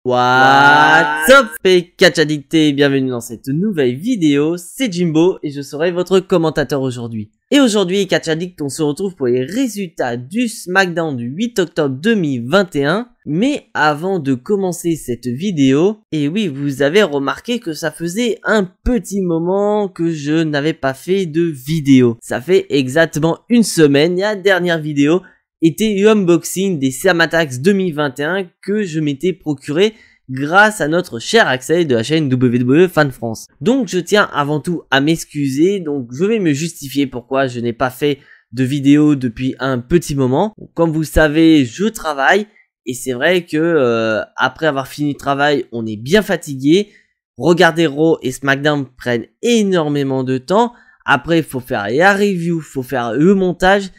What's up les catch addictés, bienvenue dans cette nouvelle vidéo, c'est Jimbo et je serai votre commentateur aujourd'hui. Et aujourd'hui catch addict, on se retrouve pour les résultats du SmackDown du 8 octobre 2021. Mais avant de commencer cette vidéo, et oui, vous avez remarqué que ça faisait un petit moment que je n'avais pas fait de vidéo. Ça fait exactement une semaine, la dernière vidéo était l'unboxing des Sermatax 2021 que je m'étais procuré grâce à notre cher Axel de la chaîne WWE Fan France. Donc je tiens avant tout à m'excuser, donc je vais me justifier pourquoi je n'ai pas fait de vidéo depuis un petit moment. Comme vous le savez, je travaille et c'est vrai que après avoir fini le travail, on est bien fatigué. Regarder Raw et SmackDown prennent énormément de temps. Après, il faut faire la review, il faut faire le montage.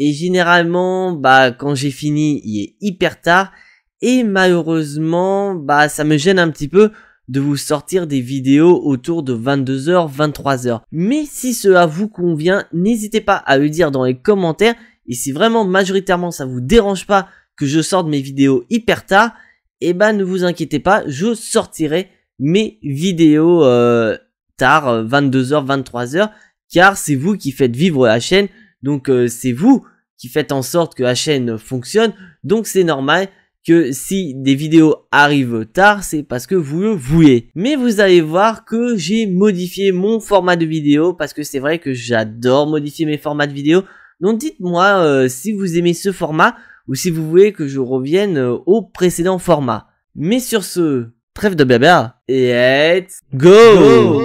Et généralement, quand j'ai fini, il est hyper tard. Et malheureusement, ça me gêne un petit peu de vous sortir des vidéos autour de 22h, 23h. Mais si cela vous convient, n'hésitez pas à le dire dans les commentaires. Et si vraiment majoritairement ça vous dérange pas que je sorte mes vidéos hyper tard, ne vous inquiétez pas, je sortirai mes vidéos tard, 22h, 23h. Car c'est vous qui faites vivre la chaîne. Donc c'est vous qui faites en sorte que la chaîne fonctionne. Donc c'est normal que si des vidéos arrivent tard, c'est parce que vous le voulez. Mais vous allez voir que j'ai modifié mon format de vidéo parce que c'est vrai que j'adore modifier mes formats de vidéo. Donc dites-moi si vous aimez ce format ou si vous voulez que je revienne au précédent format. Mais sur ce, trêve de blabla, let's go!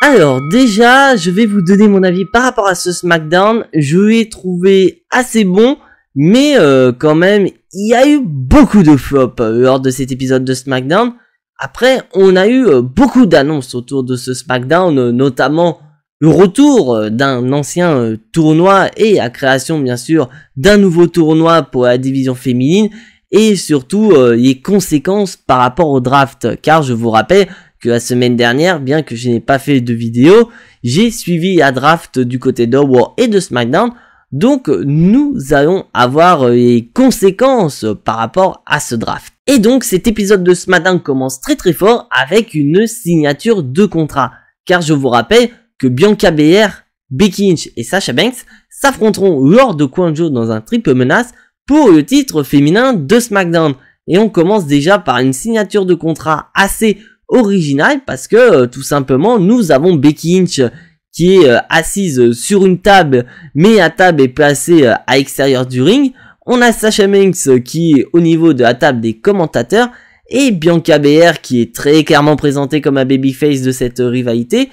Alors déjà, je vais vous donner mon avis par rapport à ce SmackDown. Je l'ai trouvé assez bon, mais quand même, il y a eu beaucoup de flops lors de cet épisode de SmackDown. Après, on a eu beaucoup d'annonces autour de ce SmackDown, notamment le retour d'un ancien tournoi et la création bien sûr d'un nouveau tournoi pour la division féminine et surtout les conséquences par rapport au draft. Car je vous rappelle que la semaine dernière, bien que je n'ai pas fait de vidéo, j'ai suivi la draft du côté de Raw et de SmackDown. Donc nous allons avoir les conséquences par rapport à ce draft. Et donc cet épisode de SmackDown commence très très fort avec une signature de contrat. Car je vous rappelle que Bianca Belair, Becky Lynch et Sasha Banks s'affronteront lors de Quanjo dans un triple menace pour le titre féminin de SmackDown. Et on commence déjà par une signature de contrat assez original parce que tout simplement nous avons Becky Lynch qui est assise sur une table mais la table est placée à l'extérieur du ring. On a Sasha Banks qui est au niveau de la table des commentateurs et Bianca Belair qui est très clairement présentée comme un babyface de cette rivalité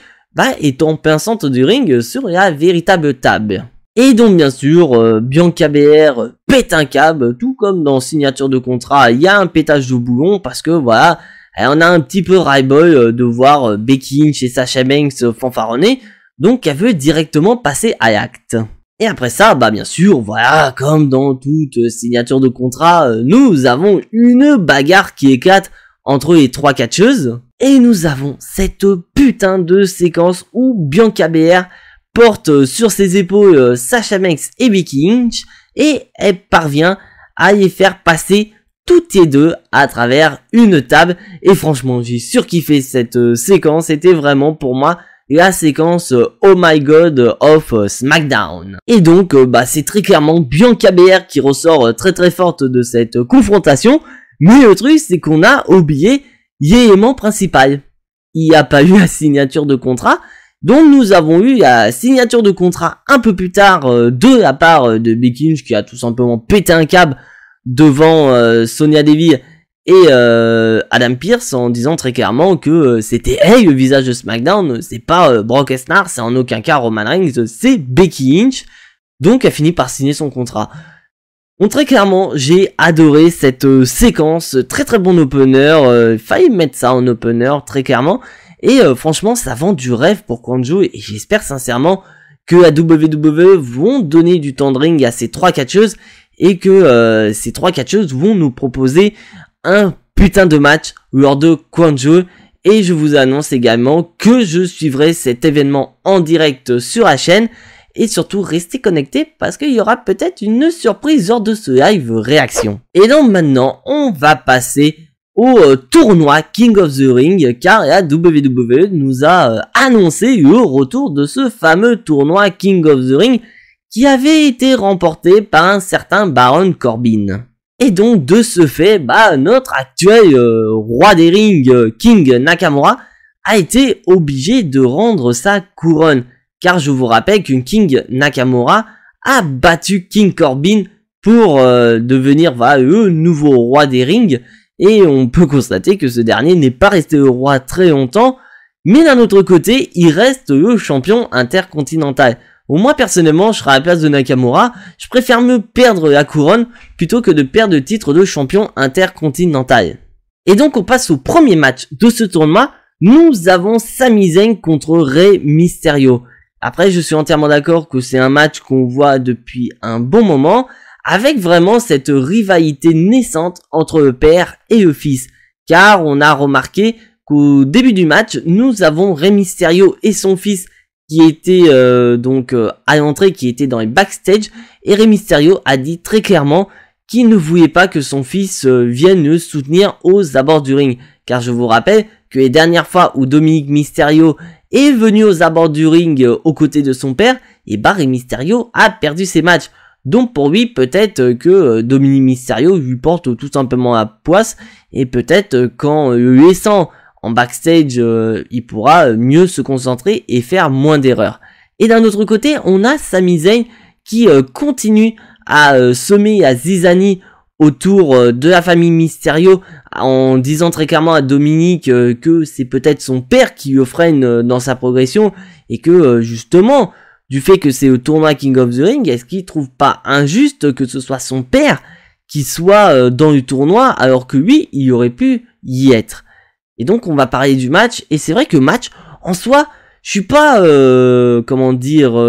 est en plein centre du ring sur la véritable table. Et donc bien sûr Bianca Belair pète un câble, tout comme dans signature de contrat il y a un pétage de boulon parce que voilà, on a un petit peu ras-le-bol de voir Becky Lynch et Sasha Banks fanfaronner, donc elle veut directement passer à l'acte. Et après ça, bien sûr, voilà, comme dans toute signature de contrat, nous avons une bagarre qui éclate entre les trois catcheuses. Et nous avons cette putain de séquence où Bianca Belair porte sur ses épaules Sasha Banks et Becky Lynch, et elle parvient à les faire passer toutes les deux à travers une table. Et franchement j'ai surkiffé cette séquence, c'était vraiment pour moi la séquence Oh My God of SmackDown. Et donc c'est très clairement Bianca Belair qui ressort très très forte de cette confrontation. Mais le truc c'est qu'on a oublié l'élément principal. Il n'y a pas eu la signature de contrat. Donc nous avons eu la signature de contrat un peu plus tard de la part de Becky Lynch qui a tout simplement pété un câble devant Sonya Deville et Adam Pearce en disant très clairement que c'était elle le visage de SmackDown, c'est pas Brock Lesnar, c'est en aucun cas Roman Reigns, c'est Becky Lynch. Donc elle finit par signer son contrat. Donc très clairement j'ai adoré cette séquence, très très bon opener, failli mettre ça en opener très clairement. Et franchement ça vend du rêve pour Quanjo et j'espère sincèrement que la WWE vont donner du temps de ring à ces trois catcheuses et que ces trois catcheuses vont nous proposer un putain de match lors de Quanjo Et je vous annonce également que je suivrai cet événement en direct sur la chaîne. Et surtout, restez connectés parce qu'il y aura peut-être une surprise lors de ce live réaction. Et donc maintenant, on va passer au tournoi King of the Ring, car la WWE nous a annoncé le retour de ce fameux tournoi King of the Ring qui avait été remporté par un certain Baron Corbin. Et donc de ce fait, notre actuel roi des rings, King Nakamura, a été obligé de rendre sa couronne. Car je vous rappelle qu'une King Nakamura a battu King Corbin pour devenir le nouveau roi des rings. Et on peut constater que ce dernier n'est pas resté le roi très longtemps. Mais d'un autre côté, il reste le champion intercontinental. Moi personnellement, je serai à la place de Nakamura. Je préfère me perdre la couronne plutôt que de perdre le titre de champion intercontinental. Et donc on passe au premier match de ce tournoi. Nous avons Sami Zayn contre Rey Mysterio. Après, je suis entièrement d'accord que c'est un match qu'on voit depuis un bon moment, avec vraiment cette rivalité naissante entre le père et le fils. Car on a remarqué qu'au début du match, nous avons Rey Mysterio et son fils qui étaient à l'entrée, qui étaient dans les backstage, et Rey Mysterio a dit très clairement qu'il ne voulait pas que son fils vienne le soutenir aux abords du ring. Car je vous rappelle que les dernières fois où Dominic Mysterio est venu aux abords du ring aux côtés de son père, et Rey Mysterio a perdu ses matchs. Donc pour lui, peut-être que Dominic Mysterio lui porte tout simplement la poisse, et peut-être qu'en le laissant en backstage, il pourra mieux se concentrer et faire moins d'erreurs. Et d'un autre côté, on a Sami Zayn qui continue à semer la zizanie autour de la famille Mysterio, en disant très clairement à Dominic que c'est peut-être son père qui le freine dans sa progression, et que justement, du fait que c'est le tournoi King of the Ring, est-ce qu'il trouve pas injuste que ce soit son père qui soit dans le tournoi alors que lui, il aurait pu y être. Et donc on va parler du match, et c'est vrai que match en soi, je suis pas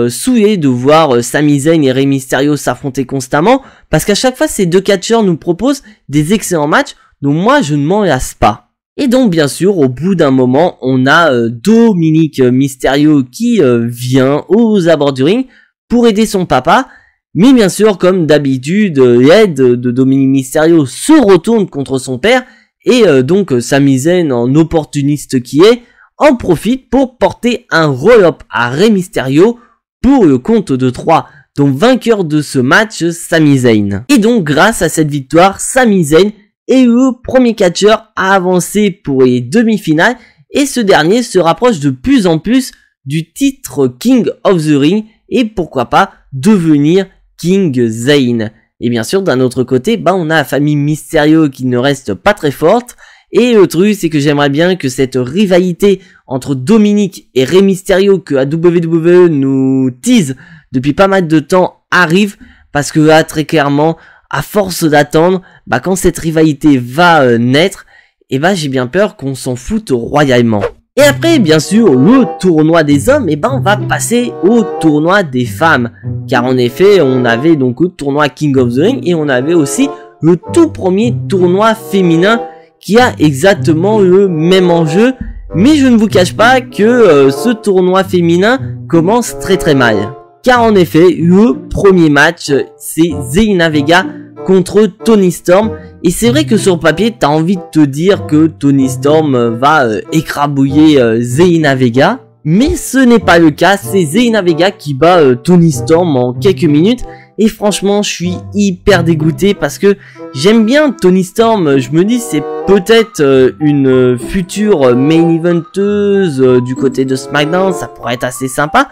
souillé de voir Sami Zayn et Rey Mysterio s'affronter constamment, parce qu'à chaque fois ces deux catcheurs nous proposent des excellents matchs, donc moi je ne m'en lasse pas. Et donc bien sûr, au bout d'un moment, on a Dominic Mysterio qui vient aux abords du ring pour aider son papa, mais bien sûr, comme d'habitude, l'aide de Dominic Mysterio se retourne contre son père, et donc Sami Zayn, en opportuniste qui est, en profite pour porter un roll-up à Rey Mysterio pour le compte de 3, donc vainqueur de ce match, Sami Zayn. Et donc grâce à cette victoire, Sami Zayn est le premier catcheur à avancer pour les demi-finales, et ce dernier se rapproche de plus en plus du titre King of the Ring, et pourquoi pas devenir King Zayn. Et bien sûr, d'un autre côté, on a la famille Mysterio qui ne reste pas très forte. Et le truc, c'est que j'aimerais bien que cette rivalité entre Dominic et Rey Mysterio que la WWE nous tease depuis pas mal de temps arrive. Parce que là, très clairement, à force d'attendre, quand cette rivalité va naître, j'ai bien peur qu'on s'en foute royalement. Et après, bien sûr, le tournoi des hommes, on va passer au tournoi des femmes. Car en effet, on avait donc le tournoi King of the Ring, et on avait aussi le tout premier tournoi féminin qui a exactement le même enjeu. Mais je ne vous cache pas que ce tournoi féminin commence très très mal. Car en effet, le premier match, c'est Zelina Vega contre Toni Storm. Et c'est vrai que sur le papier, t'as envie de te dire que Toni Storm va écrabouiller Zelina Vega. Mais ce n'est pas le cas, c'est Zelina Vega qui bat Toni Storm en quelques minutes. Et franchement, je suis hyper dégoûté parce que j'aime bien Toni Storm. Je me dis c'est peut-être une future main eventeuse du côté de SmackDown, ça pourrait être assez sympa.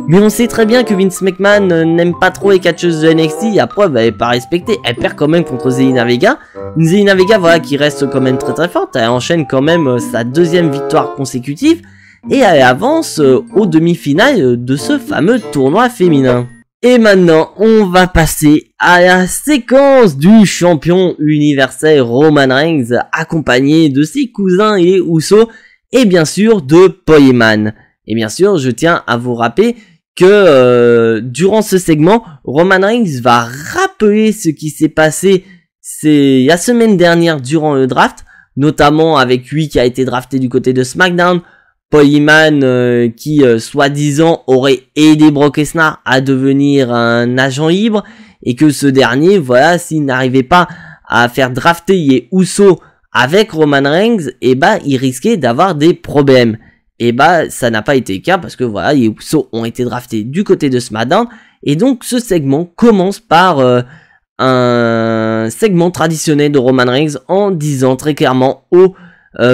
Mais on sait très bien que Vince McMahon n'aime pas trop les catcheuses de NXT. À preuve, elle n'est pas respectée. Elle perd quand même contre Zelina Vega. Une Zelina Vega, voilà, qui reste quand même très très forte. Elle enchaîne quand même sa deuxième victoire consécutive. Et elle avance aux demi-finales de ce fameux tournoi féminin. Et maintenant, on va passer à la séquence du champion universel Roman Reigns, accompagné de ses cousins et Usos, et bien sûr de Paul Heyman. Et bien sûr, je tiens à vous rappeler que durant ce segment, Roman Reigns va rappeler ce qui s'est passé la semaine dernière durant le draft, notamment avec lui qui a été drafté du côté de SmackDown, Paul Heyman qui soi-disant aurait aidé Brock Lesnar à devenir un agent libre, et que ce dernier, voilà, s'il n'arrivait pas à faire drafter les Usos avec Roman Reigns, et bah il risquait d'avoir des problèmes. Et bah ça n'a pas été le cas parce que voilà, les Usos ont été draftés du côté de SmackDown, et donc ce segment commence par un segment traditionnel de Roman Reigns en disant très clairement aux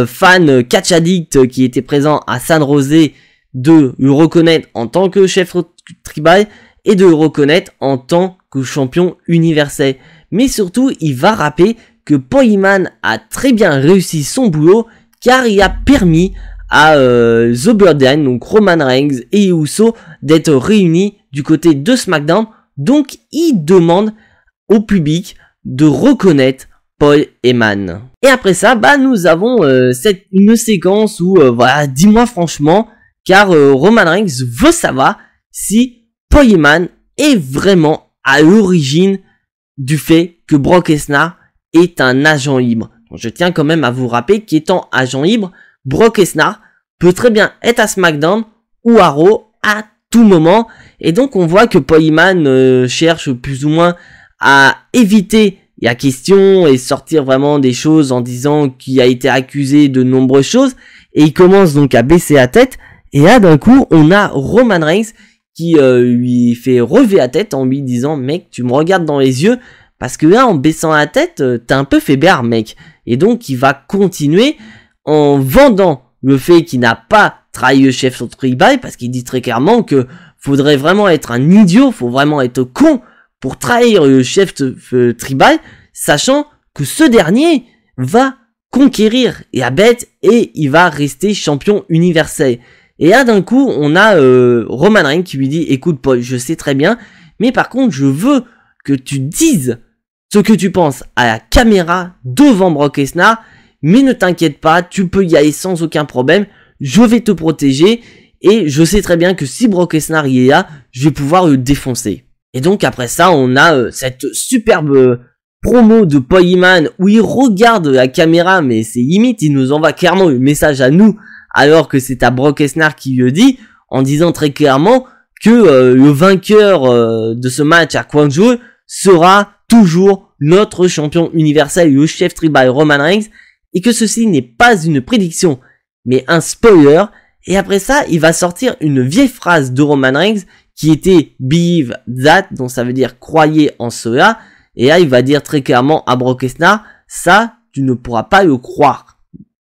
fans catch addict qui étaient présents à San José de le reconnaître en tant que chef tribal et de le reconnaître en tant que champion universel. Mais surtout, il va rappeler que Paul Heyman a très bien réussi son boulot car il a permis à The Bloodline, donc Roman Reigns et Uso, d'être réunis du côté de SmackDown. Donc il demande au public de reconnaître Paul Heyman. Et après ça, bah nous avons une séquence où voilà, dis-moi franchement, car Roman Reigns veut savoir si Paul Heyman est vraiment à l'origine du fait que Brock Lesnar est un agent libre. Donc, je tiens quand même à vous rappeler qu'étant agent libre, Brock Lesnar peut très bien être à SmackDown ou à Raw à tout moment. Et donc on voit que Paul Heyman cherche plus ou moins à éviter la question et sortir vraiment des choses en disant qu'il a été accusé de nombreuses choses. Et il commence donc à baisser la tête. Et là d'un coup on a Roman Reigns qui lui fait relever la tête en lui disant: mec, tu me regardes dans les yeux, parce que là en baissant la tête t'as un peu fait bère mec. Et donc il va continuer en vendant le fait qu'il n'a pas trahi le chef tribal, parce qu'il dit très clairement que faudrait vraiment être un idiot, faut vraiment être con pour trahir le chef tribal, sachant que ce dernier va conquérir la bête et il va rester champion universel. Et là d'un coup on a Roman Reigns qui lui dit: écoute Paul, je sais très bien, mais par contre je veux que tu dises ce que tu penses à la caméra devant Brock Lesnar, mais ne t'inquiète pas, tu peux y aller sans aucun problème, je vais te protéger, et je sais très bien que si Brock Lesnar y est là, je vais pouvoir le défoncer. Et donc après ça, on a cette superbe promo de Paul Heyman où il regarde la caméra, mais c'est limite, il nous envoie clairement le message à nous, alors que c'est à Brock Lesnar qui le dit, en disant très clairement que le vainqueur de ce match à Crown Jewel sera toujours notre champion universel, le chef tribal Roman Reigns, et que ceci n'est pas une prédiction, mais un spoiler. Et après ça, il va sortir une vieille phrase de Roman Reigns qui était Believe that, donc ça veut dire croyez en cela. Et là, il va dire très clairement à Brock Lesnar: ça, tu ne pourras pas le croire.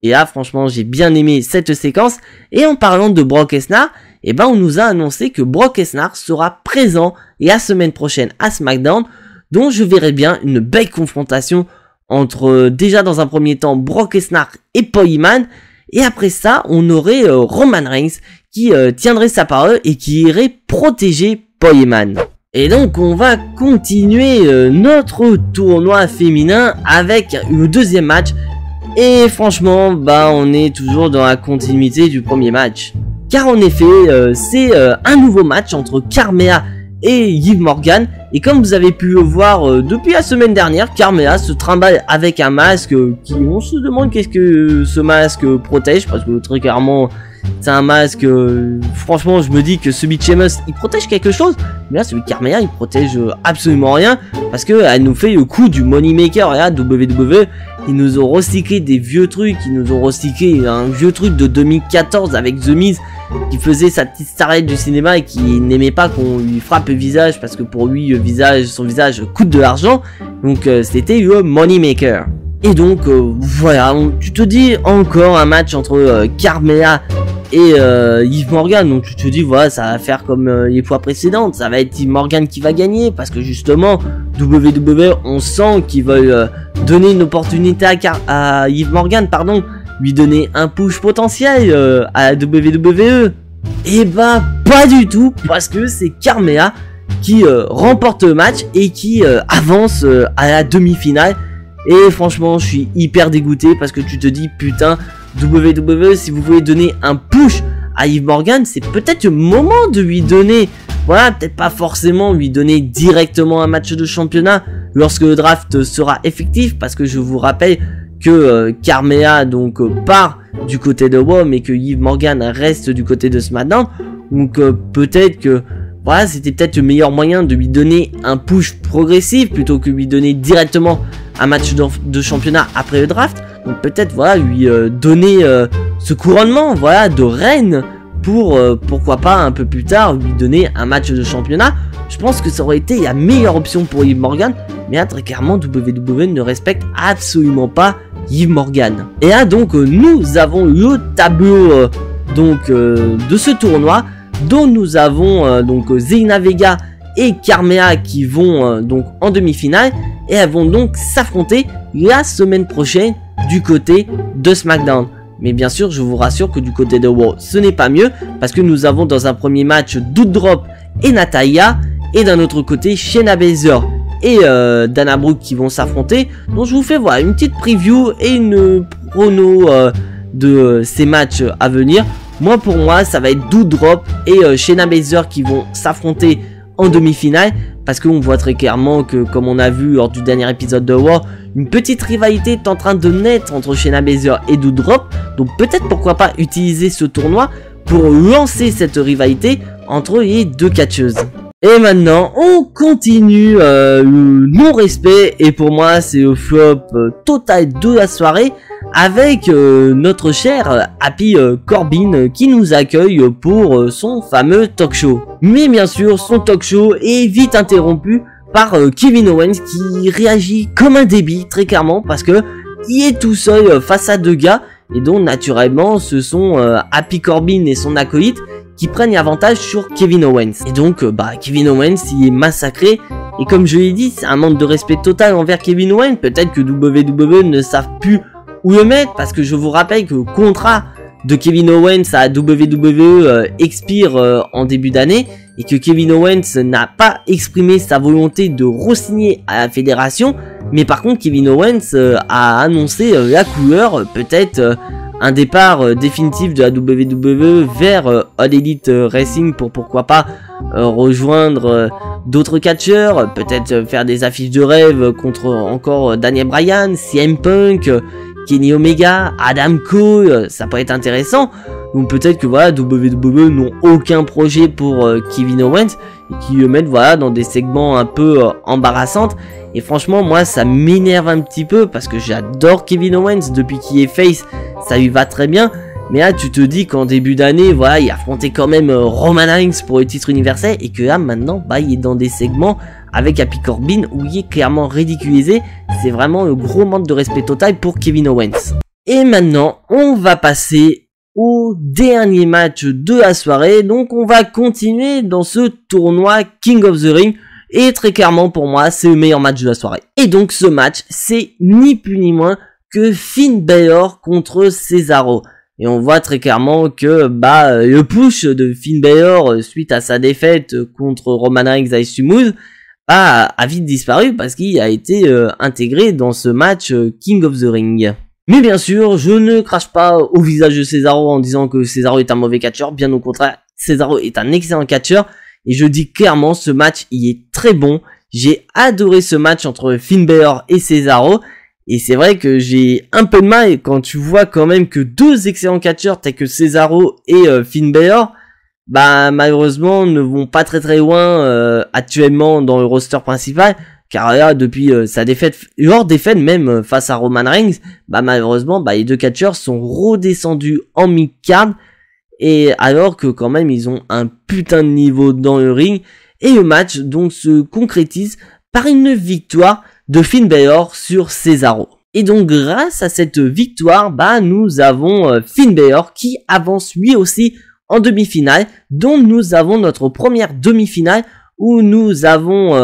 Et là, franchement, j'ai bien aimé cette séquence. Et en parlant de Brock Lesnar, eh ben, on nous a annoncé que Brock Lesnar sera présent la semaine prochaine à SmackDown, dont je verrai bien une belle confrontation entre, déjà dans un premier temps, Brock Lesnar et Paul Heyman. Et après ça, on aurait Roman Reigns qui tiendrait sa parole et qui irait protéger Paul Heyman. Et donc on va continuer notre tournoi féminin avec le deuxième match. Et franchement, bah on est toujours dans la continuité du premier match. Car en effet, c'est un nouveau match entre Carmella et Liv Morgan. Et comme vous avez pu le voir depuis la semaine dernière, Carmella se trimballe avec un masque qui, on se demande qu'est-ce que ce masque protège, parce que très clairement c'est un masque, franchement je me dis que celui de Sheamus il protège quelque chose, mais là celui de Carmella il protège absolument rien, parce que elle nous fait le coup du Moneymaker. Et là WWE ils nous ont recyclé des vieux trucs, ils nous ont recyclé un vieux truc de 2014 avec The Miz qui faisait sa petite starlette du cinéma et qui n'aimait pas qu'on lui frappe le visage parce que pour lui son visage coûte de l'argent. Donc c'était le Moneymaker. Et donc voilà, tu te dis encore un match entre Carmella et Liv Morgan, donc tu te dis voilà, ça va faire comme les fois précédentes, ça va être Liv Morgan qui va gagner, parce que justement WWE on sent qu'ils veulent donner une opportunité à Liv Morgan, pardon, lui donner un push potentiel à la WWE. Et bah pas du tout, parce que c'est Carmella qui remporte le match et qui avance à la demi-finale. Et franchement je suis hyper dégoûté, parce que tu te dis putain, WWE, si vous voulez donner un push à Liv Morgan, c'est peut-être le moment de lui donner, voilà, peut-être pas forcément lui donner directement un match de championnat lorsque le draft sera effectif, parce que je vous rappelle que Carmella donc part du côté de Raw, mais que Liv Morgan reste du côté de SmackDown. Donc peut-être que voilà, c'était peut-être le meilleur moyen de lui donner un push progressif plutôt que lui donner directement un match de championnat après le draft. Donc peut-être voilà, lui donner ce couronnement voilà, de reine pour pourquoi pas un peu plus tard lui donner un match de championnat. Je pense que ça aurait été la meilleure option pour Liv Morgan, mais là, très clairement WWE ne respecte absolument pas Liv Morgan. Et là donc nous avons le tableau de ce tournoi, dont nous avons donc Zelina Vega et Carmella qui vont donc en demi-finale, et elles vont donc s'affronter la semaine prochaine du côté de SmackDown. Mais bien sûr, je vous rassure que du côté de Raw, ce n'est pas mieux, parce que nous avons dans un premier match Doudrop et Natalya, et d'un autre côté Shayna Baszler et Dana Brooke qui vont s'affronter. Donc je vous fais voilà une petite preview et une prono de ces matchs à venir. Moi pour moi ça va être Doudrop et Shayna Baszler qui vont s'affronter en demi-finale, parce qu'on voit très clairement que, comme on a vu lors du dernier épisode de Raw, une petite rivalité est en train de naître entre Shayna Baszler et Doudrop. Donc peut-être pourquoi pas utiliser ce tournoi pour lancer cette rivalité entre les deux catcheuses. Et maintenant, on continue le non-respect, et pour moi, c'est le flop total de la soirée, avec notre cher Happy Corbin qui nous accueille pour son fameux talk show. Mais bien sûr, son talk show est vite interrompu par Kevin Owens qui réagit comme un débile, très clairement, parce que il est tout seul face à deux gars, et donc naturellement, ce sont Happy Corbin et son acolyte qui prennent avantage sur Kevin Owens. Et donc, Kevin Owens, il est massacré. Et comme je l'ai dit, c'est un manque de respect total envers Kevin Owens. Peut-être que WWE ne savent plus où le mettre, parce que je vous rappelle que le contrat de Kevin Owens à WWE expire en début d'année, et que Kevin Owens n'a pas exprimé sa volonté de re-signer à la fédération. Mais par contre, Kevin Owens a annoncé la couleur, peut-être un départ définitif de la WWE vers All Elite Wrestling pour pourquoi pas rejoindre d'autres catcheurs, peut-être faire des affiches de rêve contre encore Daniel Bryan, CM Punk, Kenny Omega, Adam Cole, ça peut être intéressant. Donc peut-être que voilà, WWE n'ont aucun projet pour Kevin Owens, et qui le mettent voilà dans des segments un peu embarrassantes. Et franchement, moi ça m'énerve un petit peu, parce que j'adore Kevin Owens depuis qu'il est face, ça lui va très bien. Mais là tu te dis qu'en début d'année, voilà, il affrontait quand même Roman Reigns pour le titre universel, et que là maintenant, il est dans des segments avec Happy Corbin où il est clairement ridiculisé. C'est vraiment le gros manque de respect total pour Kevin Owens. Et maintenant, on va passer au dernier match de la soirée. Donc on va continuer dans ce tournoi King of the Ring, et très clairement pour moi c'est le meilleur match de la soirée. Et donc ce match, c'est ni plus ni moins que Finn Balor contre Cesaro. Et on voit très clairement que le push de Finn Balor suite à sa défaite contre Roman Reigns à Smooth a vite disparu, parce qu'il a été intégré dans ce match King of the Ring. Mais bien sûr, je ne crache pas au visage de Cesaro en disant que Cesaro est un mauvais catcheur. Bien au contraire, Cesaro est un excellent catcheur. Et je dis clairement, ce match, il est très bon. J'ai adoré ce match entre Finn Balor et Cesaro. Et c'est vrai que j'ai un peu de mal quand tu vois quand même que deux excellents catcheurs tels que Cesaro et Finn Balor, malheureusement ne vont pas très loin actuellement dans le roster principal. Car là, depuis sa défaite, leur défaite même face à Roman Reigns, malheureusement, les deux catcheurs sont redescendus en mid-card, et alors que quand même ils ont un putain de niveau dans le ring. Et le match donc se concrétise par une victoire de Finn Balor sur Cesaro. Et donc grâce à cette victoire, nous avons Finn Balor qui avance lui aussi en demi-finale, dont nous avons notre première demi-finale où nous avons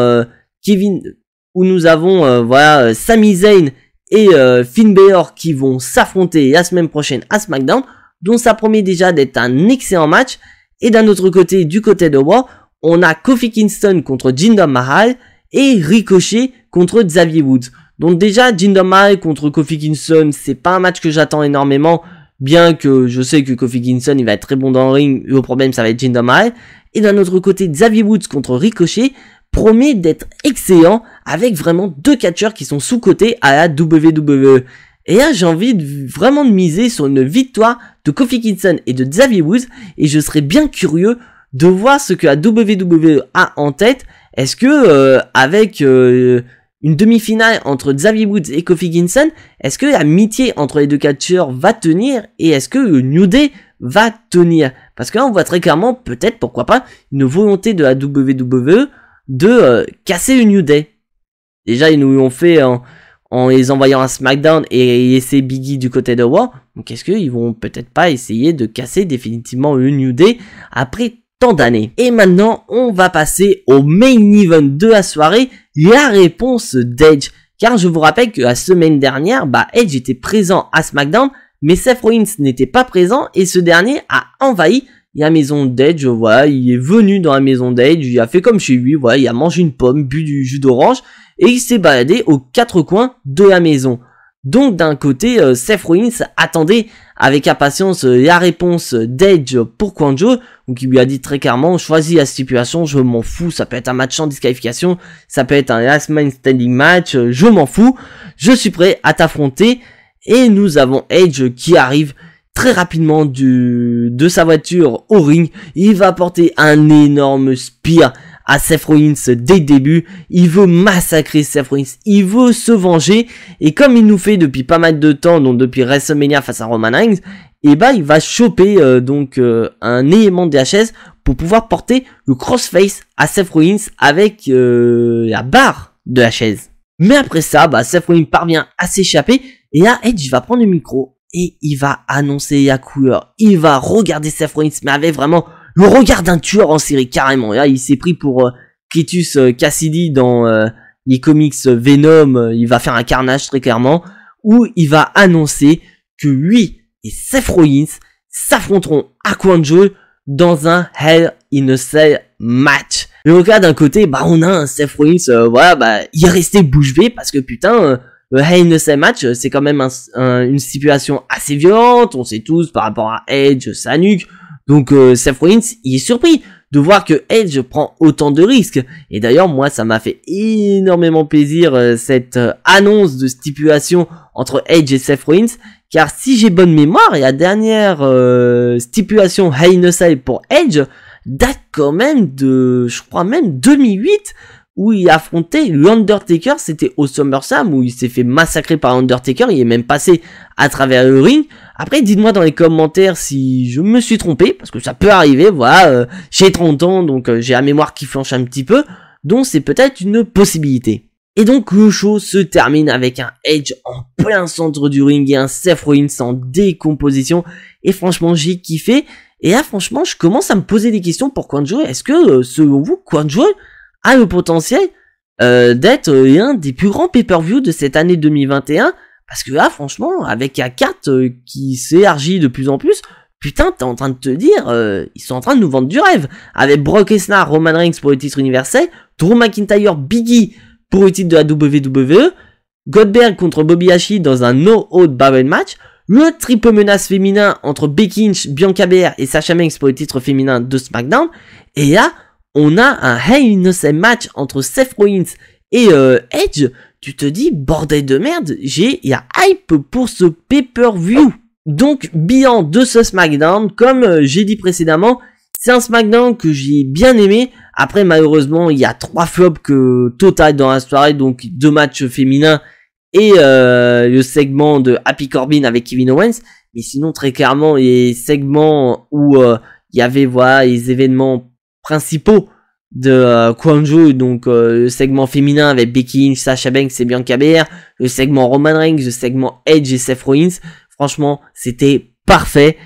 Sami Zayn et Finn Balor qui vont s'affronter la semaine prochaine à SmackDown, dont ça promet déjà d'être un excellent match. Et d'un autre côté, du côté de Raw, on a Kofi Kingston contre Jinder Mahal et Ricochet contre Xavier Woods. Donc déjà, Jinder Mahal contre Kofi Kingston, c'est pas un match que j'attends énormément, bien que je sais que Kofi Kingston il va être très bon dans le ring. Le problème ça va être Jinder Mahal. Et d'un autre côté, Xavier Woods contre Ricochet promet d'être excellent, avec vraiment deux catcheurs qui sont sous-cotés à la WWE. Et là, j'ai envie vraiment de miser sur une victoire de Kofi Kingston et de Xavier Woods. Et je serais bien curieux de voir ce que la WWE a en tête. Est-ce que avec une demi-finale entre Xavier Woods et Kofi Kingston, est-ce que l'amitié entre les deux catcheurs va tenir? Et est-ce que le New Day va tenir? Parce que là, on voit très clairement, peut-être, pourquoi pas, une volonté de la WWE de casser le New Day. Déjà, ils nous l'ont fait en les envoyant à SmackDown et laisser Biggie du côté de Raw. Donc, est-ce qu'ils vont peut-être pas essayer de casser définitivement le New Day après tant d'années? Et maintenant, on va passer au main event de la soirée, la réponse d'Edge. Car je vous rappelle que la semaine dernière, Edge était présent à SmackDown, mais Seth Rollins n'était pas présent et ce dernier a envahi la maison d'Edge. Voilà, il est venu dans la maison d'Edge, il a fait comme chez lui, voilà, il a mangé une pomme, bu du jus d'orange et il s'est baladé aux quatre coins de la maison. Donc d'un côté, Seth Rollins attendait avec impatience la réponse d'Edge pour Quanjo. Donc il lui a dit très clairement, choisis la stipulation, je m'en fous, ça peut être un match sans disqualification, ça peut être un last man standing match, je m'en fous, je suis prêt à t'affronter. Et nous avons Edge qui arrive très rapidement de sa voiture au ring. Il va porter un énorme spear à Seth Rollins dès le début. Il veut massacrer Seth Rollins, il veut se venger. Et comme il nous fait depuis pas mal de temps, donc depuis WrestleMania face à Roman Reigns, et il va choper un élément de la chaise pour pouvoir porter le crossface à Seth Rollins avec la barre de la chaise. Mais après ça, Seth Rollins parvient à s'échapper. Et là, Edge va prendre le micro et il va annoncer la couleur. Il va regarder Seth Rollins, mais avec vraiment le regard d'un tueur en série, carrément. Et là, il s'est pris pour Cletus Cassidy dans les comics Venom. Il va faire un carnage très clairement, où il va annoncer que lui et Seth Rollins s'affronteront à Quanjo dans un Hell in a Cell match. Mais au cas d'un côté, on a un Seth Rollins, il est resté bouche bée parce que putain... le Hell in a Cell match, c'est quand même une stipulation assez violente, on sait tous par rapport à Edge, sa nuque. Donc Seth Rollins, il est surpris de voir que Edge prend autant de risques. Et d'ailleurs, moi, ça m'a fait énormément plaisir cette annonce de stipulation entre Edge et Seth Rollins. Car si j'ai bonne mémoire, la dernière stipulation Hell in a Cell pour Edge date quand même de, je crois même 2008, où il affrontait l'Undertaker. C'était au SummerSlam où il s'est fait massacrer par l'Undertaker, il est même passé à travers le ring. Après, dites-moi dans les commentaires si je me suis trompé, parce que ça peut arriver, voilà, j'ai 30 ans, donc j'ai la mémoire qui flanche un petit peu, donc c'est peut-être une possibilité. Et donc le show se termine avec un Edge en plein centre du ring et un Seth Rollins en décomposition, et franchement j'ai kiffé. Et là franchement je commence à me poser des questions pour Quanjo. Est-ce que selon vous Quanjo a le potentiel d'être l'un des plus grands pay-per-view de cette année 2021? Parce que là franchement avec la carte qui s'élargit de plus en plus, putain t'es en train de te dire ils sont en train de nous vendre du rêve, avec Brock Lesnar, Roman Reigns pour le titre universel, Drew McIntyre, Biggie pour le titre de la WWE, Goldberg contre Bobby Lashley dans un no-hold barrel match, le triple menace féminin entre Becky Lynch, Bianca Belair et Sasha Banks pour le titre féminin de SmackDown. Et là on a un Hell in a Cell match entre Seth Rollins et Edge. Tu te dis, bordel de merde, j'ai la hype pour ce pay-per-view. Donc, bilan de ce SmackDown, comme j'ai dit précédemment, c'est un SmackDown que j'ai bien aimé. Après, malheureusement, il y a 3 flops total dans la soirée, donc 2 matchs féminins et le segment de Happy Corbin avec Kevin Owens. Mais sinon, très clairement, les segments où il y avait les événements principaux de Quanjo, donc le segment féminin avec Becky Lynch, Sasha Banks et Bianca Belair, le segment Roman Reigns, le segment Edge et Seth Rollins, franchement c'était parfait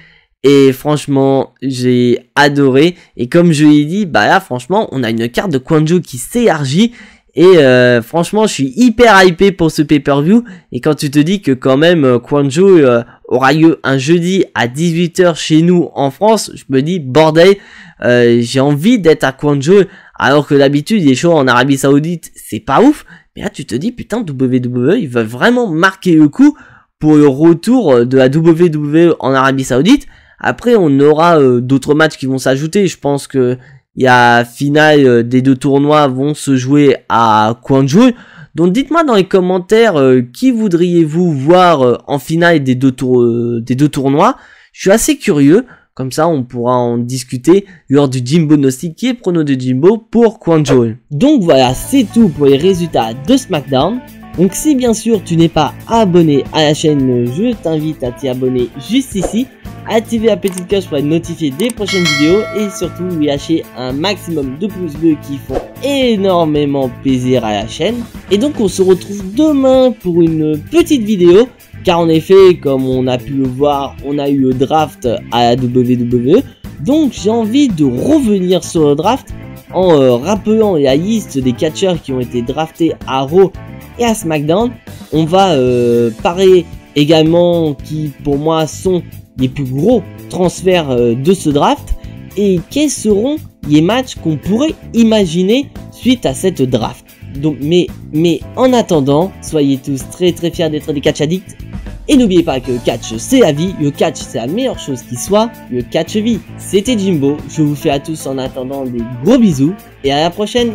et franchement j'ai adoré. Et comme je l'ai dit, là franchement on a une carte de Quanjo qui s'élargit et franchement je suis hyper hypé pour ce pay-per-view. Et quand tu te dis que quand même Quanjo aura lieu un jeudi à 18 h chez nous en France, je me dis bordel, j'ai envie d'être à Quanjo, alors que d'habitude les shows en Arabie Saoudite c'est pas ouf. Mais là tu te dis putain, WWE ils veulent vraiment marquer le coup pour le retour de la WWE en Arabie Saoudite. Après on aura d'autres matchs qui vont s'ajouter. Je pense que la finale des 2 tournois vont se jouer à Quanjo. Donc dites-moi dans les commentaires qui voudriez-vous voir en finale des deux tournois. Je suis assez curieux, comme ça on pourra en discuter lors du Jimbo Gnostic qui est prono de Jimbo pour Quanjo. Donc voilà, c'est tout pour les résultats de SmackDown. Donc si bien sûr tu n'es pas abonné à la chaîne, je t'invite à t'y abonner juste ici, activer la petite cloche pour être notifié des prochaines vidéos et surtout lui lâcher un maximum de pouces bleus qui font énormément plaisir à la chaîne. Et donc on se retrouve demain pour une petite vidéo, car en effet comme on a pu le voir, on a eu le draft à la WWE, donc j'ai envie de revenir sur le draft en rappelant la liste des catcheurs qui ont été draftés à Raw et à SmackDown. On va parler également qui pour moi sont les plus gros transferts de ce draft et quels seront les matchs qu'on pourrait imaginer suite à cette draft. Donc mais en attendant, soyez tous très fiers d'être des catch addicts et n'oubliez pas que le catch c'est la vie, le catch c'est la meilleure chose qui soit, le catch vie. C'était Jimbo, je vous fais à tous en attendant des gros bisous et à la prochaine.